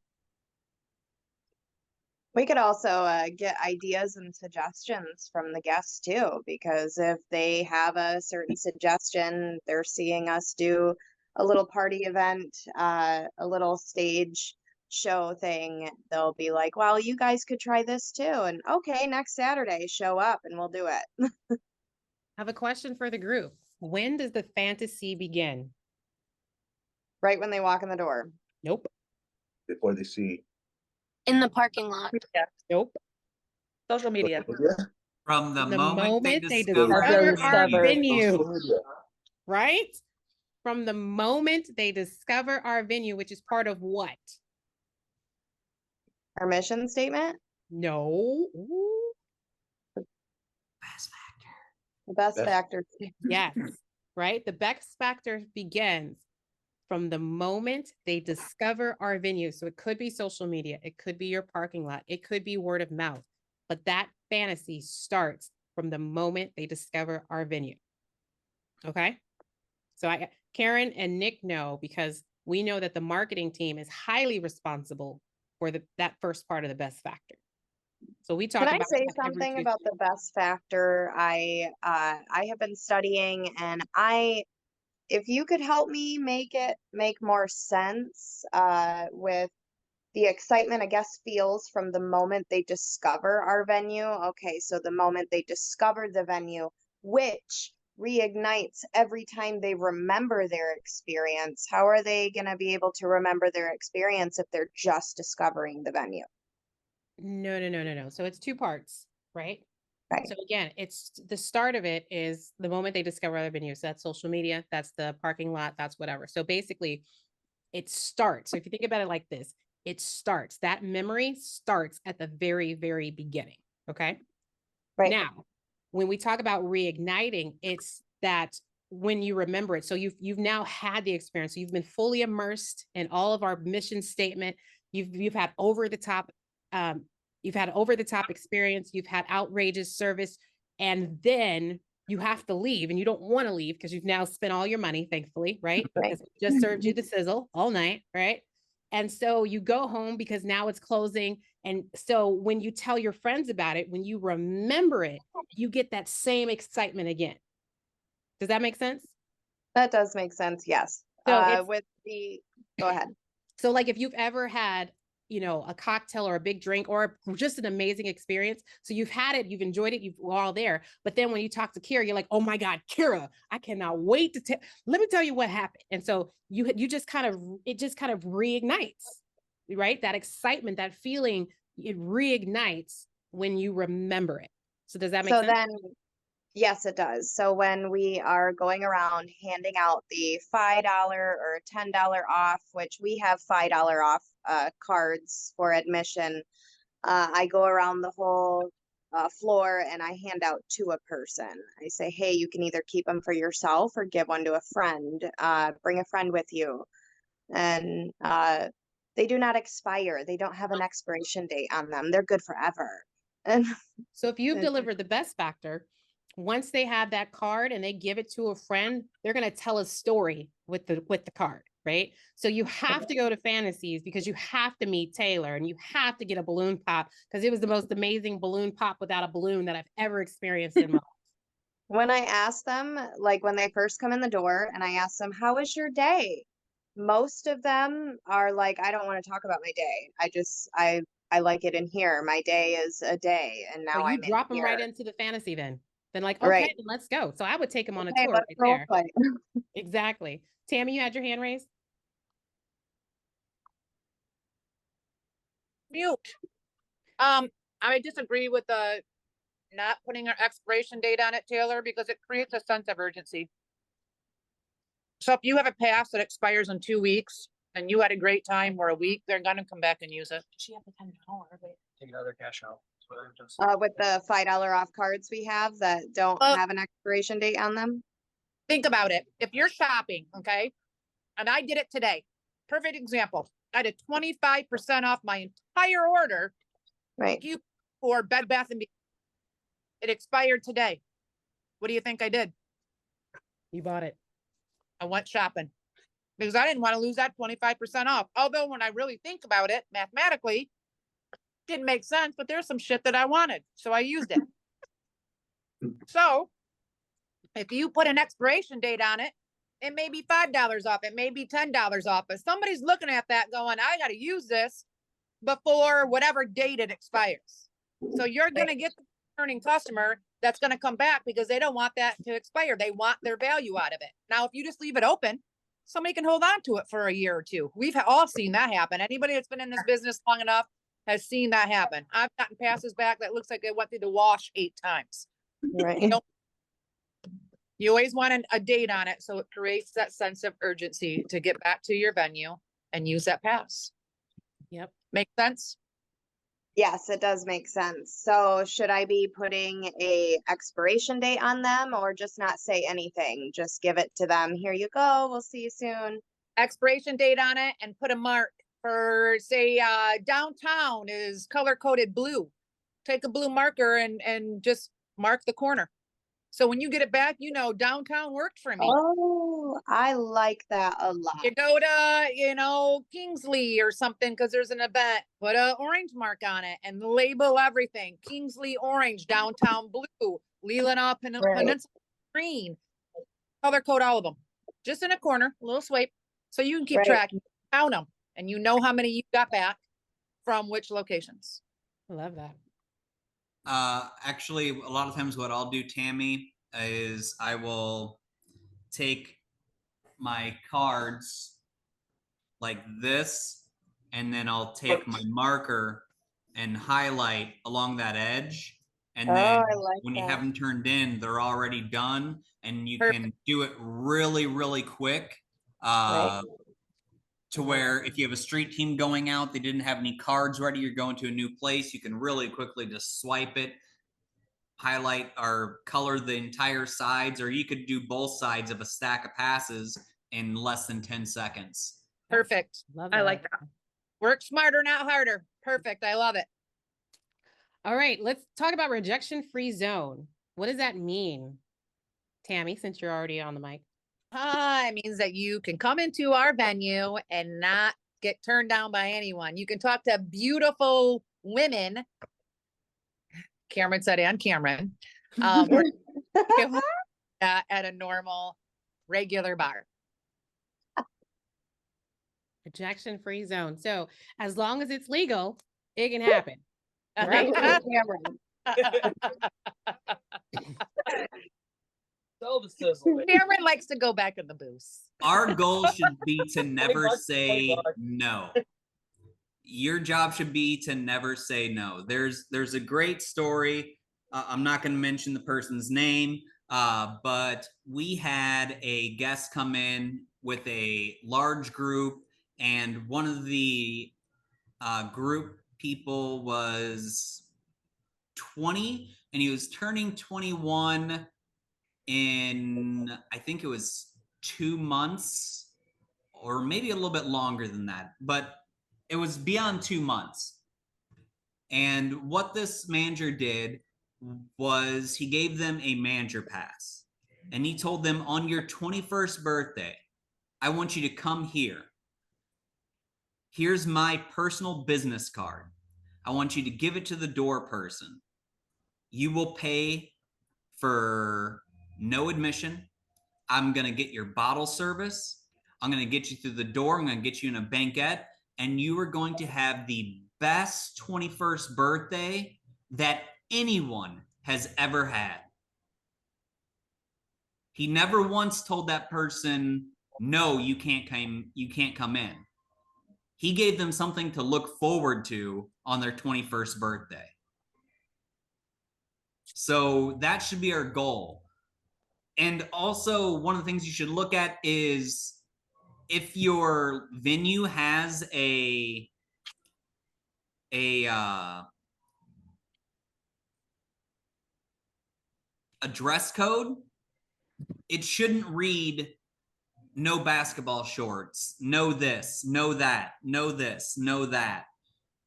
We could also get ideas and suggestions from the guests too, because if they have a certain suggestion, they're seeing us do a little party event, a little stage show thing, they'll be like, well, you guys could try this too. And okay, next Saturday, show up and we'll do it. I have a question for the group. When does the fantasy begin? Right when they walk in the door. Nope. before they see In the parking lot. Yeah. Nope. Social media. From the The moment they discover discover our discover. venue, right? From the moment they discover our venue, which is part of what? Our mission statement, No. Ooh, the best Best- factor. yes, right? The best factor begins from the moment they discover our venue. So it could be social media, it could be your parking lot, it could be word of mouth, but that fantasy starts from the moment they discover our venue. Okay. So Karen and Nick know, because we know that the marketing team is highly responsible for that first part of the best factor. So we talk Can I about say that every something Tuesday. about the best factor? I have been studying, and if you could help me make more sense with the excitement a guest feels from the moment they discover our venue. Okay, so the moment they discover the venue, which reignites every time they remember their experience. How are they going to be able to remember their experience if they're just discovering the venue? No. So it's two parts, right? Right. So again, it's the start of it is the moment they discover other venues. So that's social media, that's the parking lot, that's whatever. So basically, it starts. So if you think about it like this, it starts. That memory starts at the very, very beginning. Okay. Right. Now, when we talk about reigniting, it's that when you remember it. So you've now had the experience. So you've been fully immersed in all of our mission statement. You've had over the top experience. You've had outrageous service, and then you have to leave, and you don't want to leave because you've now spent all your money, thankfully, right? Right. Because we just served you the sizzle all night, right? And so you go home because now it's closing. And so when you tell your friends about it, when you remember it, you get that same excitement again. Does that make sense? That does make sense. Yes. So it's- Go ahead. So like if you've ever had, a cocktail or a big drink or just an amazing experience. So you've had it, you've enjoyed it, you're all there. But then when you talk to Kira, you're like, oh my God, Kira, I cannot wait to let me tell you what happened. And so it just kind of reignites, right? That excitement, that feeling, it reignites when you remember it. So does that make sense? Then, yes, it does. So when we are going around handing out the $5 or $10 off, which we have $5 off cards for admission, I go around the whole floor and I hand out to a person. I say, hey, you can either keep them for yourself or give one to a friend. Bring a friend with you. And they do not expire. They don't have an expiration date on them. They're good forever. And so if you've delivered the best factor, once they have that card and they give it to a friend, they're going to tell a story with the card, right? So you have to go to Fantasies because you have to meet Taylor and you have to get a balloon pop because it was the most amazing balloon pop without a balloon that I've ever experienced in my life. When I ask them, like when they first come in the door and I ask them, how was your day? Most of them are like, I don't want to talk about my day. I like it in here. My day is a day. And now So you I'm drop in them right here. into the fantasy then like, okay, Right. then let's go. So I would take them on a Okay, tour let's right role there. play. Exactly. Tammy, you had your hand raised? Mute. I disagree with the not putting our expiration date on it, Taylor, because it creates a sense of urgency. So if you have a pass that expires in 2 weeks and you had a great time or a week, they're gonna come back and use it. Take another cash out. With the $5 off cards we have that don't Uh, have an expiration date on them. Think about it. If you're shopping, okay, and I did it today, perfect example. I did 25% off my entire order Right. for Bed Bath and Beyond. It expired today. What do you think I did? You bought it. I went shopping because I didn't want to lose that 25% off. Although when I really think about it, mathematically, didn't make sense, but there's some shit that I wanted. So I used it. So if you put an expiration date on it, it may be $5 off. It may be $10 off. But somebody's looking at that going, I got to use this before whatever date it expires. So you're going to get the returning customer that's going to come back because they don't want that to expire. They want their value out of it. Now, if you just leave it open, somebody can hold on to it for a year or two. We've all seen that happen. Anybody that's been in this business long enough has seen that happen. I've gotten passes back that looks like they went through the wash 8 times. Right. You always want a date on it so it creates that sense of urgency to get back to your venue and use that pass. Yep. Make sense? Yes, it does make sense. So should I be putting a expiration date on them or just not say anything? Just give it to them. Here you go. We'll see you soon. Expiration date on it and put a mark for, say, downtown is color coded blue. Take a blue marker and just mark the corner. So when you get it back, you know, downtown worked for me. Oh, I like that a lot. You go to, Kingsley or something because there's an event, put a orange mark on it and label everything. Kingsley orange, downtown blue, Leelanau Peninsula green. Color code all of them. Just in a corner, a little swipe. So you can keep track, count them, and you know how many you got back from which locations. I love that. Actually, a lot of times what I'll do, Tammy, is I will take my cards like this, and then I'll take my marker and highlight along that edge. And then when you have them turned in, they're already done, and you can do it really, really quick. To where if you have a street team going out, they didn't have any cards ready, you're going to a new place, you can really quickly just swipe it, highlight or color the entire sides, or you could do both sides of a stack of passes in less than 10 seconds. Perfect. Love I like that. Work smarter, not harder. Perfect. I love it. All right, let's talk about rejection-free zone. What does that mean? Tammy, since you're already on the mic. It means that you can come into our venue and not get turned down by anyone. You can talk to beautiful women. Cameron said, and Cameron, at a normal, regular bar. Rejection-free zone. So as long as it's legal, it can happen. Right? Cameron likes to go back in the booth. Our goal should be to never say no. Your job should be to never say no. There's a great story. I'm not going to mention the person's name, but we had a guest come in with a large group, and one of the group people was 20, and he was turning 21 in, I think it was 2 months, or maybe a little bit longer than that, but it was beyond 2 months. And what this manager did was he gave them a manager pass, and he told them, on your 21st birthday, I want you to come here. Here's my personal business card. I want you to give it to the door person. You will pay for no admission. I'm going to get your bottle service. I'm going to get you through the door. I'm going to get you in a banquette, and you are going to have the best 21st birthday that anyone has ever had. He never once told that person, no, you can't come in. He gave them something to look forward to on their 21st birthday. So that should be our goal. And also, one of the things you should look at is if your venue has a a dress code, it shouldn't read no basketball shorts, no this, no that, no this, no that.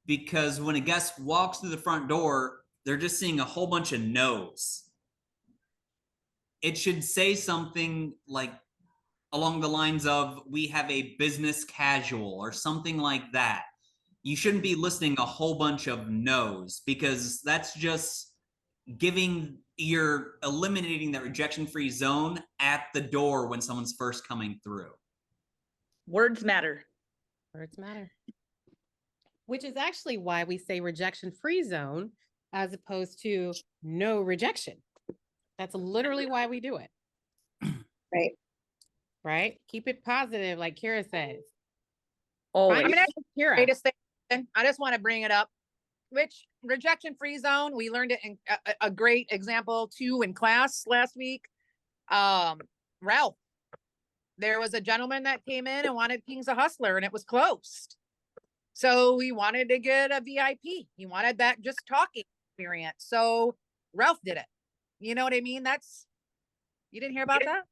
Because when a guest walks through the front door, they're just seeing a whole bunch of no's. It should say something like along the lines of, we have a business casual or something like that. You shouldn't be listing a whole bunch of no's, because that's just you're eliminating that rejection-free zone at the door when someone's first coming through. Words matter. Words matter. Which is actually why we say rejection-free zone as opposed to no rejection. That's literally why we do it. Right. Right? Keep it positive, like Kira says. Always. I mean, Kira. I just want to bring it up. Which rejection-free zone? We learned it in a great example too in class last week. Ralph. There was a gentleman that came in and wanted King's a Hustler, and it was closed. So he wanted to get a VIP. He wanted that just talking experience. So Ralph did it. You know what I mean? You didn't hear about that?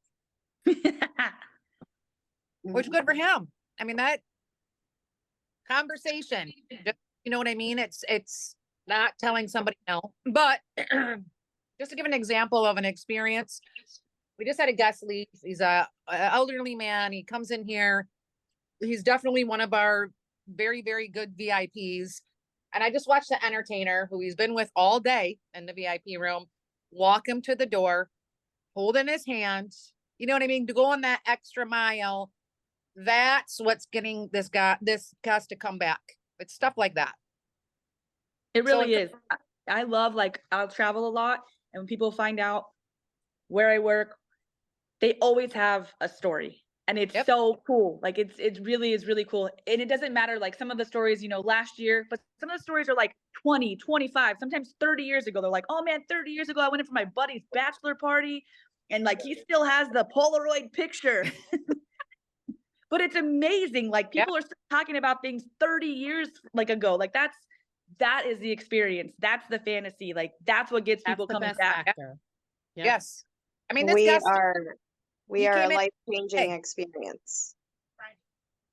Which good for him. I mean, that conversation, just, you know what I mean? It's not telling somebody no, but just to give an example of an experience, we just had a guest leave. He's a elderly man. He comes in here. He's definitely one of our very, very good VIPs. And I just watched the entertainer who he's been with all day in the VIP room, walk him to the door, holding his hand, you know what I mean? To go on that extra mile. That's what's getting this guest to come back. It's stuff like that. It really is. I love, like, I'll travel a lot, and when people find out where I work, they always have a story. And it's so cool. Like, it really is really cool. And it doesn't matter, like, some of the stories, last year, but some of the stories are like 20, 25, sometimes 30 years ago. They're like, oh man, 30 years ago, I went in for my buddy's bachelor party, and like, he still has the Polaroid picture. But it's amazing. Like, people are still talking about things 30 years ago. Like, that is the experience. That's the fantasy. Like, that's what gets people coming back. Factor. Yep. Yes. I mean, We are a came in- life-changing experience.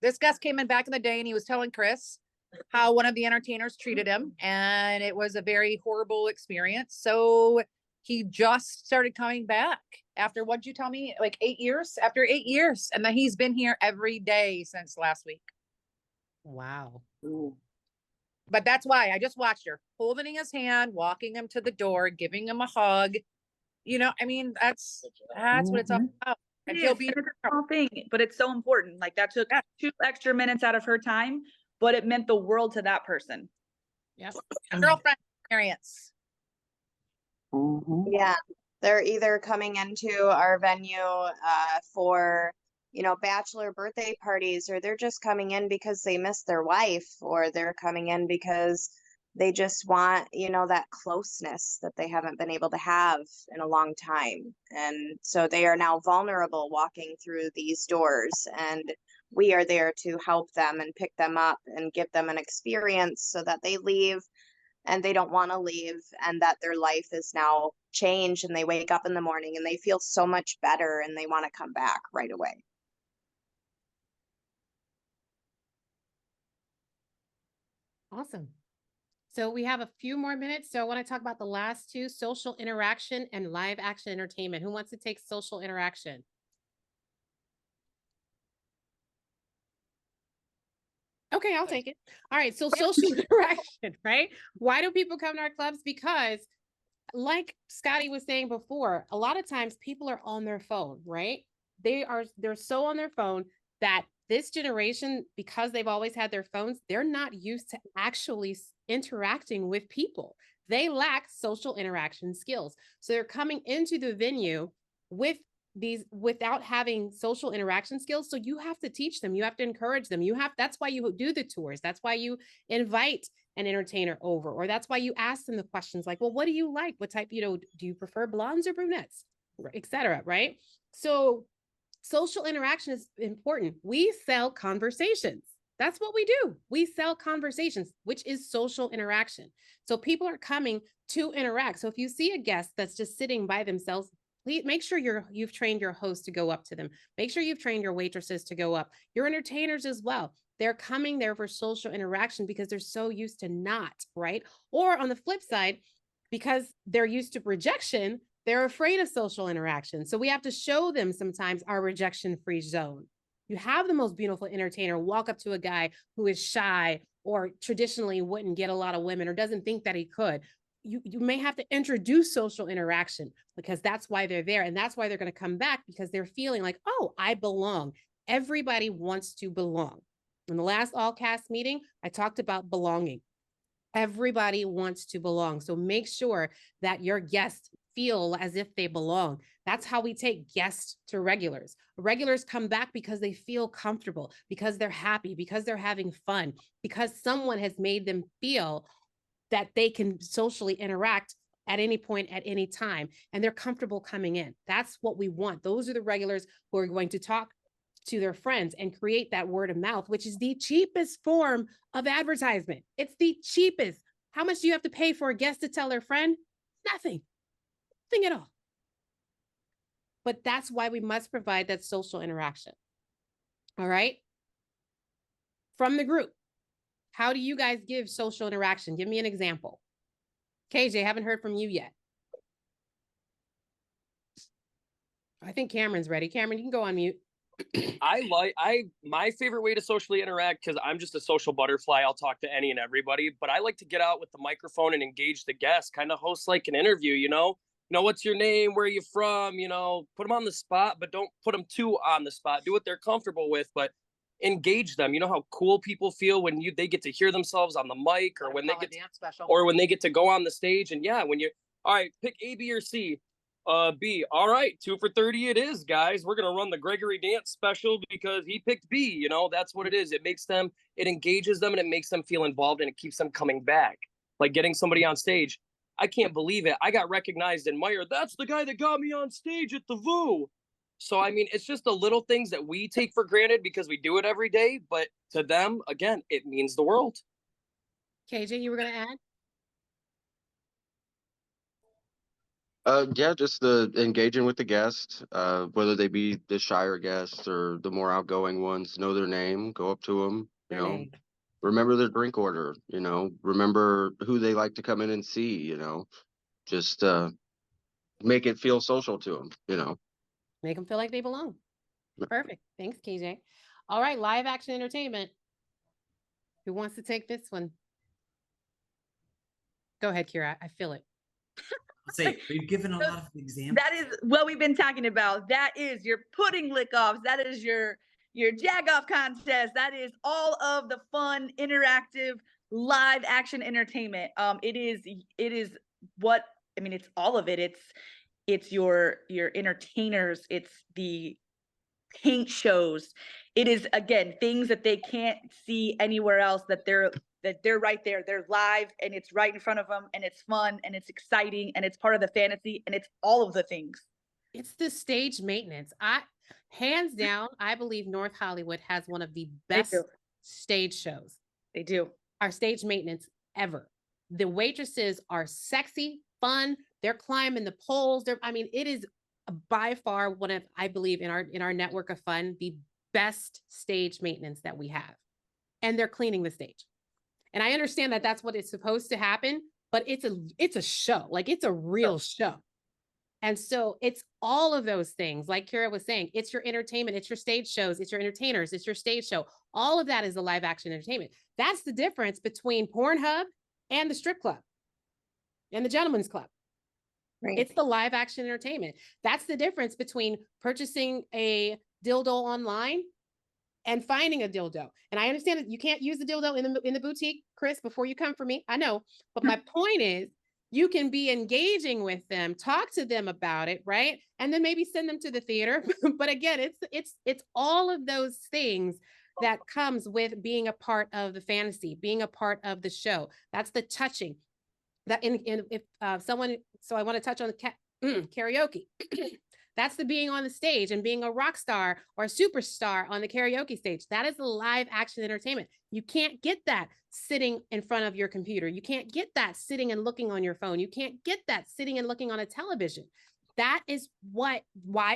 This guest came in back in the day, and he was telling Chris how one of the entertainers treated him, and it was a very horrible experience. So he just started coming back after, what'd you tell me? Like 8 years? After 8 years. And then he's been here every day since last week. Wow. But that's why I just watched her holding his hand, walking him to the door, giving him a hug. I mean, that's what it's all about. And he'll be It's a small thing, but it's so important. Like, that took 2 extra minutes out of her time, but it meant the world to that person. Yep. girlfriend experience. Yeah, they're either coming into our venue for, bachelor birthday parties, or they're just coming in because they miss their wife, or they're coming in because they just want, that closeness that they haven't been able to have in a long time. And so they are now vulnerable walking through these doors, and we are there to help them and pick them up and give them an experience so that they leave and they don't want to leave, and that their life is now changed, and they wake up in the morning and they feel so much better and they want to come back right away. Awesome. So we have a few more minutes. So I want to talk about the last two, social interaction and live action entertainment. Who wants to take social interaction? Okay, I'll take it. All right. So social interaction, right? Why do people come to our clubs? Because like Scotty was saying before, a lot of times people are on their phone, right? They're so on their phone that this generation, because they've always had their phones, they're not used to actually interacting with people. They lack social interaction skills. So they're coming into the venue without having social interaction skills. So you have to teach them, you have to encourage them. That's why you do the tours. That's why you invite an entertainer over, or that's why you ask them the questions like, well, what do you like? What type, do you prefer blondes or brunettes, etc. Right? So social interaction is important. We sell conversations. That's what we do. We sell conversations, which is social interaction. So people are coming to interact. So if you see a guest that's just sitting by themselves, please make sure you've trained your host to go up to them. Make sure you've trained your waitresses to go up, your entertainers as well. They're coming there for social interaction because they're so used to not, right? Or on the flip side, because they're used to rejection, they're afraid of social interaction. So we have to show them sometimes our rejection-free zone. You have the most beautiful entertainer walk up to a guy who is shy or traditionally wouldn't get a lot of women or doesn't think that he could. You may have to introduce social interaction because that's why they're there. And that's why they're going to come back, because they're feeling like, oh, I belong. Everybody wants to belong. In the last all cast meeting, I talked about belonging. Everybody wants to belong. So make sure that your guests feel as if they belong. That's how we take guests to regulars. Regulars come back because they feel comfortable, because they're happy, because they're having fun, because someone has made them feel that they can socially interact at any point, at any time, and they're comfortable coming in. That's what we want. Those are the regulars who are going to talk to their friends and create that word of mouth, which is the cheapest form of advertisement. It's the cheapest. How much do you have to pay for a guest to tell their friend? Nothing. Nothing at all. But that's why we must provide that social interaction. All right. From the group, how do you guys give social interaction? Give me an example. KJ, haven't heard from you yet. I think Cameron's ready. Cameron, you can go on mute. My favorite way to socially interact, because I'm just a social butterfly, I'll talk to any and everybody, but I like to get out with the microphone and engage the guests, kind of host like an interview, what's your name, where are you from, put them on the spot, but don't put them too on the spot. Do what they're comfortable with, but engage them. You know how cool people feel when they get to hear themselves on the mic, or when they get when they get to go on the stage. And yeah, when you, all right, pick A, B, or C. B. All right, 2 for 30 it is, guys. We're gonna run the Gregory dance special because he picked B. That's what it is. It engages them, and it makes them feel involved, and it keeps them coming back. Like getting somebody on stage. I can't believe it. I got recognized in Meyer. That's the guy that got me on stage at the VU. So, I mean, it's just the little things that we take for granted because we do it every day. But to them, again, it means the world. KJ, you were going to add? Yeah, just the engaging with the guests, whether they be the shyer guests or the more outgoing ones. Know their name, go up to them, remember their drink order, remember who they like to come in and see, just make it feel social to them, Make them feel like they belong. Perfect. Thanks, KJ. All right, live action entertainment. Who wants to take this one? Go ahead, Kira. I feel it. Say, we've given a lot of examples. That is what we've been talking about. That is your pudding lick-offs. That is your jag-off contest. That is all of the fun, interactive, live action entertainment. It is what, I mean, it's all of it. It's your entertainers. It's the paint shows. It is, again, things that they can't see anywhere else, that they're right there. They're live, and it's right in front of them, and it's fun, and it's exciting, and it's part of the fantasy, and it's all of the things. It's the stage maintenance. Hands down, I believe North Hollywood has one of the best stage shows. They do. Our stage maintenance ever. The waitresses are sexy, fun. They're climbing the poles. It is by far one of, I believe, in our network of fun, the best stage maintenance that we have. And they're cleaning the stage. And I understand that that's what is supposed to happen, but it's a show. Like, it's a real show. And so it's all of those things. Like Kira was saying, it's your entertainment, it's your stage shows, it's your entertainers, it's your stage show. All of that is the live action entertainment. That's the difference between Pornhub and the strip club and the gentleman's club. Right. It's the live action entertainment. That's the difference between purchasing a dildo online and finding a dildo. And I understand that you can't use the dildo in the boutique, Chris, before you come for me. I know. But my point is, you can be engaging with them, talk to them about it, right? And then maybe send them to the theater. But again, it's all of those things that comes with being a part of the fantasy, being a part of the show. That's the touching. That if someone, so I want to touch on the karaoke. That's the being on the stage and being a rock star or a superstar on the karaoke stage. That is the live action entertainment. You can't get that sitting in front of your computer. You can't get that sitting and looking on your phone. You can't get that sitting and looking on a television. That is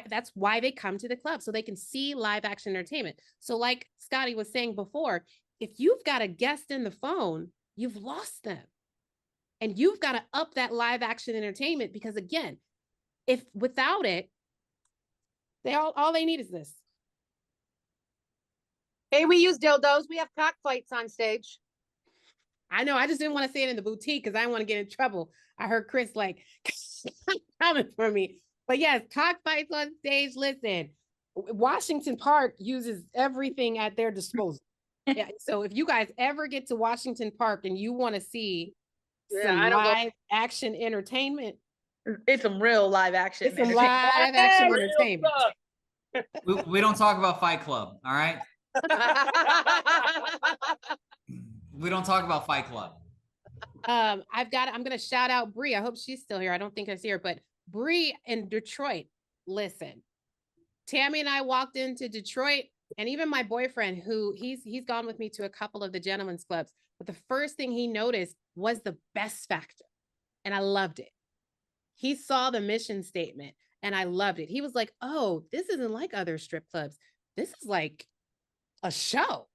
that's why they come to the club, so they can see live action entertainment. So like Scotty was saying before, if you've got a guest in the phone, you've lost them. And you've got to up that live action entertainment, because again, if without it, all they need is this. Hey, we use dildos. We have cockfights on stage. I know. I just didn't want to say it in the boutique because I didn't want to get in trouble. I heard Chris like coming for me. But yes, cockfights on stage. Listen, Washington Park uses everything at their disposal. Yeah. So if you guys ever get to Washington Park and you want to see some live action entertainment, it's some real live action. It's some live action entertainment. We don't talk about Fight Club, all right? We don't talk about Fight Club. I'm gonna shout out Bree. I hope she's still here. I don't think I see her, but Bree in Detroit. Listen, Tammy and I walked into Detroit, and even my boyfriend, who he's gone with me to a couple of the gentlemen's clubs, but the first thing he noticed was the best factor, and I loved it. He saw the mission statement, and I loved it. He was like, "Oh, this isn't like other strip clubs. This is like a show."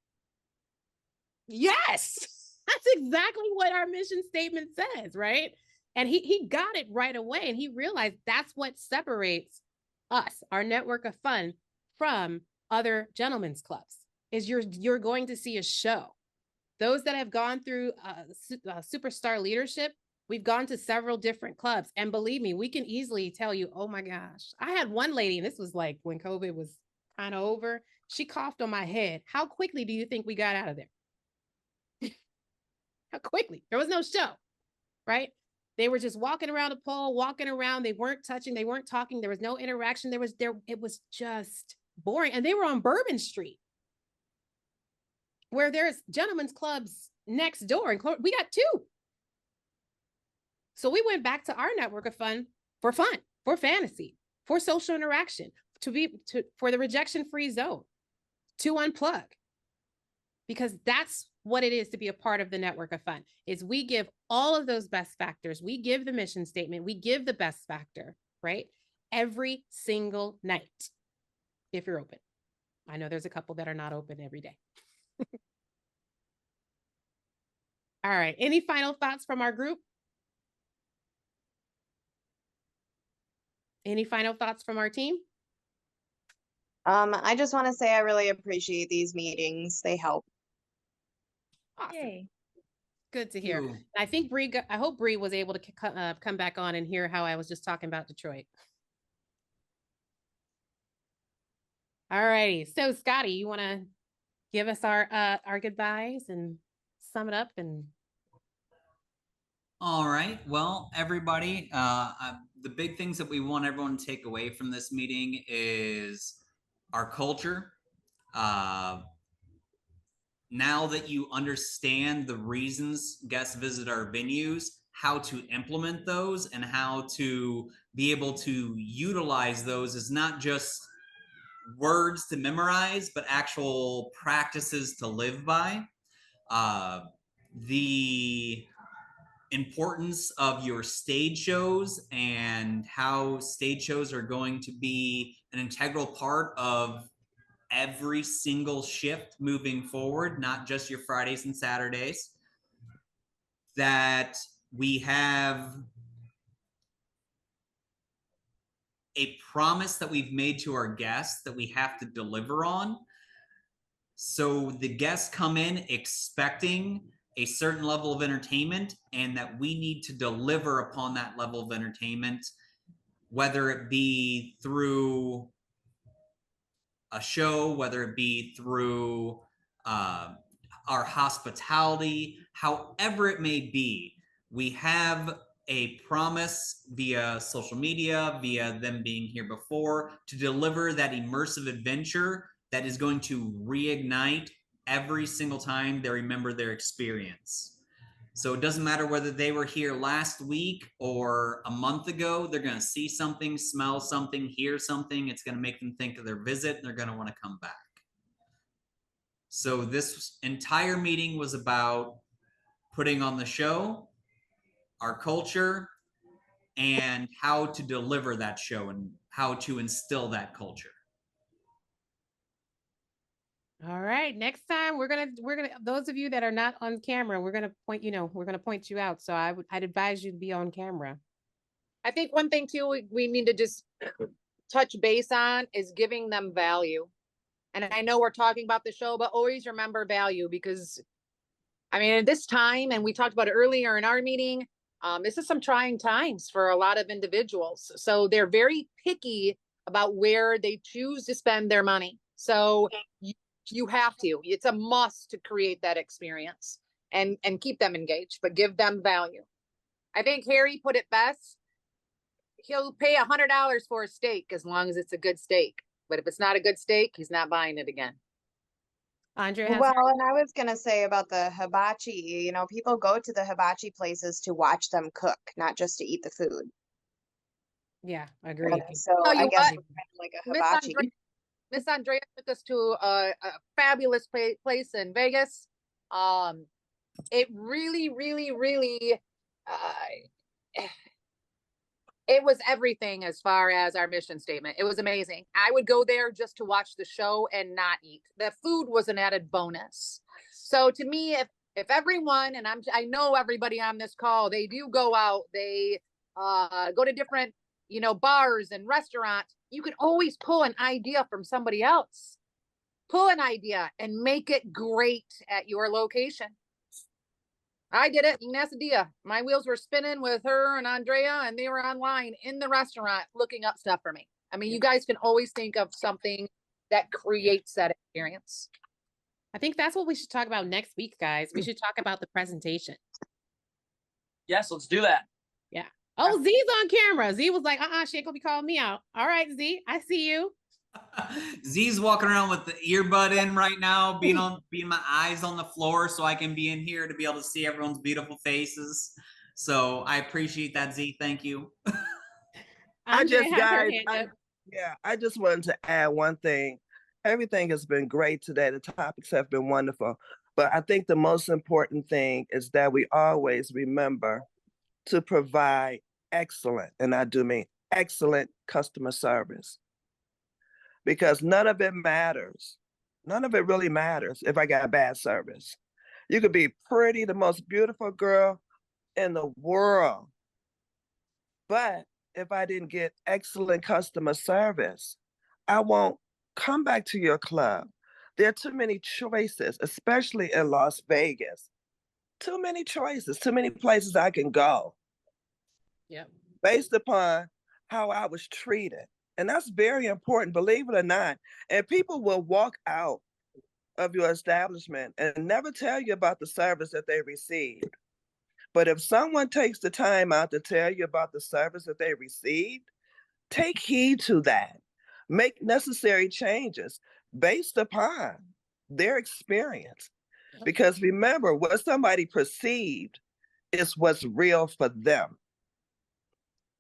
Yes, that's exactly what our mission statement says, right? And he got it right away, and he realized that's what separates us, our network of fun, from other gentlemen's clubs. Is you're going to see a show. Those that have gone through superstar leadership, we've gone to several different clubs, and believe me, we can easily tell you, oh my gosh, I had one lady, and this was like when COVID was kind of over. She coughed on my head. How quickly do you think we got out of there? How quickly? There was no show, right? They were just walking around a pole, walking around. They weren't touching. They weren't talking. There was no interaction. It was just boring. And they were on Bourbon Street, where there's gentlemen's clubs next door. And we got two. So we went back to our network of fun, for fantasy, for social interaction, for the rejection-free zone, to unplug. Because that's what it is to be a part of the network of fun, is we give all of those best factors. We give the mission statement. We give the best factor, right? Every single night, if you're open. I know there's a couple that are not open every day. All right. Any final thoughts from our group? Any final thoughts from our team? I just want to say I really appreciate these meetings. They help. Awesome. Yay. Good to hear. Ooh. I think I hope Bree was able to come back on and hear how I was just talking about Detroit. All righty. So Scotty, you want to give us our goodbyes and sum it up? And All right. Well, everybody, the big things that we want everyone to take away from this meeting is our culture. Now that you understand the reasons guests visit our venues, how to implement those and how to be able to utilize those is not just words to memorize, but actual practices to live by. The importance of your stage shows and how stage shows are going to be an integral part of every single shift moving forward, not just your Fridays and Saturdays. That we have a promise that we've made to our guests that we have to deliver on. So the guests come in expecting a certain level of entertainment, and that we need to deliver upon that level of entertainment, whether it be through a show, whether it be through our hospitality, however it may be. We have a promise via social media, via them being here before, to deliver that immersive adventure that is going to reignite every single time they remember their experience. So it doesn't matter whether they were here last week or a month ago, they're going to see something, smell something, hear something. It's going to make them think of their visit and they're going to want to come back. So this entire meeting was about putting on the show, our culture, and how to deliver that show and how to instill that culture. All right. Next time we're gonna those of you that are not on camera, we're gonna point you out. So I'd advise you to be on camera. I think one thing too, we need to just touch base on is giving them value. And I know we're talking about the show, but always remember value, because I mean, at this time, and we talked about it earlier in our meeting, this is some trying times for a lot of individuals. So they're very picky about where they choose to spend their money. So you have to, it's a must to create that experience and keep them engaged, but give them value. I think Harry put it best. He'll pay $100 for a steak as long as it's a good steak. But if it's not a good steak, he's not buying it again. Andrea has Well, and I was gonna say about the hibachi, you know, people go to the hibachi places to watch them cook, not just to eat the food. yeah, agreed. So Tell you I guess what, it's kind of like a Miss hibachi. Miss Andrea took us to a fabulous place in Vegas. It really, really, really, it was everything as far as our mission statement. It was amazing. I would go there just to watch the show and not eat. The food was an added bonus. So to me, if everyone, and I know everybody on this call, they do go out, they go to different, you know, bars and restaurants, you can always pull an idea from somebody else. Pull an idea and make it great at your location. I did it. You can ask Adia. My wheels were spinning with her and Andrea, and they were online in the restaurant looking up stuff for me. I mean, you guys can always think of something that creates that experience. I think that's what we should talk about next week, guys. We should talk about the presentation. Yes, let's do that. Yeah. Oh, Z's on camera. Z was like, she ain't gonna be calling me out. All right, Z, I see you. Z's walking around with the earbud in right now, being my eyes on the floor so I can be in here to be able to see everyone's beautiful faces. So I appreciate that, Z. Thank you. I just, guys, I just wanted to add one thing. Everything has been great today. The topics have been wonderful. But I think the most important thing is that we always remember to provide excellent, and I do mean excellent, customer service. Because none of it matters. None of it really matters if I got bad service. You could be pretty, the most beautiful girl in the world. But if I didn't get excellent customer service, I won't come back to your club. There are too many choices, especially in Las Vegas. Too many choices, too many places I can go. Yep. Based upon how I was treated. And that's very important, believe it or not. And people will walk out of your establishment and never tell you about the service that they received. But if someone takes the time out to tell you about the service that they received, take heed to that. Make necessary changes based upon their experience. Because remember, what somebody perceived is what's real for them.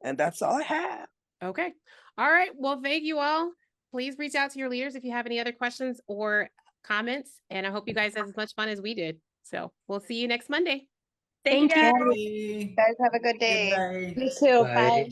And that's all I have. Okay. All right. Well, thank you all. Please reach out to your leaders if you have any other questions or comments. And I hope you guys had as much fun as we did. So we'll see you next Monday. Thank you, guys. You guys have a good day. Good day. You too. Bye. Bye.